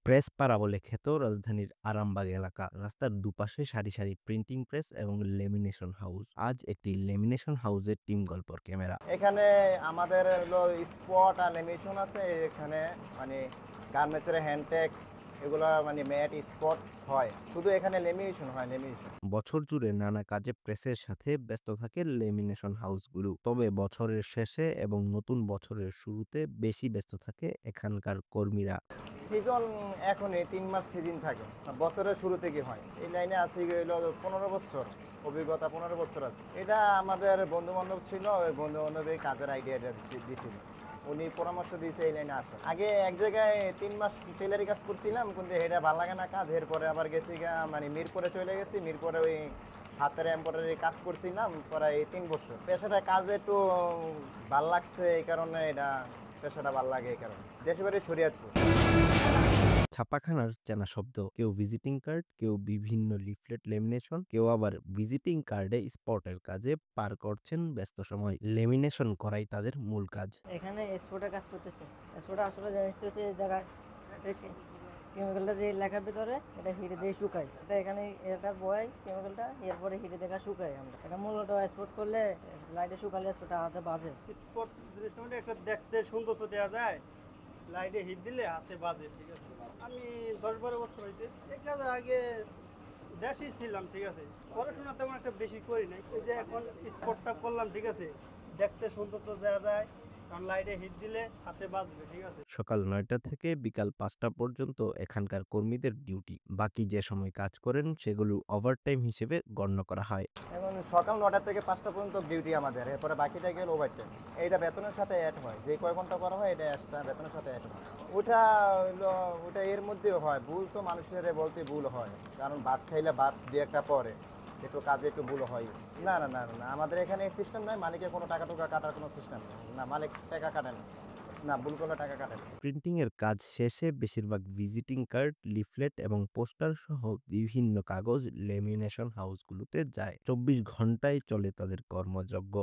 Press পাড়া বলে খ্যাত রাজধানীর আরামবাগ এলাকা। রাস্তার দুপাশে সারি সারি প্রিন্টিং প্রেস এবং লেমিনেশন হাউস। আজ একটি লেমিনেশন হাউসের টিম গল্পর ক্যামেরা। এখানে আমাদের হলো স্পট আর লেমিনেশন আছে। এখানে মানে গার্মেন্টসের হ্যান্ডটেক এগুলো মানে ম্যাট স্পট হয়, শুধু এখানে লেমিনেশন হয়, লেমিনেশন। বছর জুড়ে নানা কাজে প্রেসের সাথে ব্যস্ত থাকে লেমিনেশন হাউসগুলো। তবে বছরের শেষে এবং নতুন বছরের শুরুতে বেশি ব্যস্ত থাকে এখানকার কর্মীরা। সিজন এখন এই 3 মাস সিজন থাকে, বছরের শুরু থেকে হয়। এই লাইনে আছি হলো 15 বছর অভিজ্ঞতা, 15 বছর আছে। এটা আমাদের বন্ধু বান্ধব ছিল, ওই বন্ধু বান্ধব এই কাজের আইডিয়াটা দিছিল, উনি পরামর্শ দিয়েছে এই লাইনে আসে। আগে এক জায়গায় 3 মাস টেলারি কাজ করছিলাম, কিন্তু এটা ভালো লাগে না কাজ। এরপরে আবার গেছি মানে মিরপুরে চলে গেছি। মিরপুরে ওই হাতের এমব্রয়ডারি কাজ করছিলাম প্রায় 3 বছর। পেশাটা কাজ একটু ভাল লাগছে, এই কারণে এটা পেশাটা ভাল লাগে। এই কারণে দেশের বাড়ি শরীয়তপুর। ছাপাখানার চেনা শব্দ, কেউ ভিজিটিং কার্ড, কেউ বিভিন্ন লিফলেট লেমিনেশন, কেউ আবার ভিজিটিং কার্ডে স্পটের কাজে পার করছেন ব্যস্ত সময়। লেমিনেশন করাই তাদের মূল কাজ। এখানে স্পোর্টে কাজ করতেছে। স্পোর্টে আসলে জিনিসটা হচ্ছে এই জায়গায় কেমিক্যালটা দিয়ে লেখার ভিতরে এটা হিটে দিয়ে শুকাই। এটা এখানে এটা বয় কেমিক্যালটা, এরপরে হিটে দেখা শুকাই আমরা। এটা মূলত স্পোর্ট করলে লাইটে শুকালে সেটা হাতে বাজে। স্পট জিনিসটা মানে একটা দেখতে সৌন্দর্য দেওয়া যায়, লাইটে হিট দিলে হাতে বাজে। ঠিক আছে, আমি 10-12 বছর হয়েছে এই কাজের আগে দেশেই ছিলাম। ঠিক আছে, পড়াশোনা তেমন একটা বেশি করি নাই। এই যে এখন স্পটটা করলাম, ঠিক আছে, দেখতে সৌন্দর্য দেওয়া যায়, কারণ লাইটে হিট দিলে হাতে বাজবে। ঠিক আছে। সকাল ৯টা থেকে বিকাল ৫টা পর্যন্ত এখানকার কর্মীদের ডিউটি। বাকি যে সময় কাজ করেন সেগুলো ওভারটাইম হিসেবে গণ্য করা হয়। এখন সকাল 9টা থেকে 5টা পর্যন্ত ডিউটি আমাদের, এরপরে বাকিটা গেল ওভার টাইম। এইটা বেতনের সাথে অ্যাড হয়, যে কয় ঘন্টা করা হয় এটা এক্সট্রা বেতনের সাথে অ্যাড হয়। ওটা হইলো ওটা এর মধ্যেও হয়। ভুল তো মানুষের বলতে ভুল হয়, কারণ ভাত খাইলে ভাত দু একটা পরে একটু কাজে একটু ভুল হয়। না না না না, আমাদের এখানে এই সিস্টেম নয়, মালিকের কোনো টাকা টুকা কাটার কোনো সিস্টেম নেই। না, মালিক টাকা কাটে না। না, ভুল করলে টাকা কাটে না। প্রিন্টিং এর কাজ শেষে বেশিরভাগ ভিজিটিং কার্ড, লিফলেট এবং পোস্টার সহ বিভিন্ন কাগজ লেমিনেশন হাউসগুলোতে যায়। ২৪ ঘন্টায় চলে তাদের কর্মযজ্ঞ।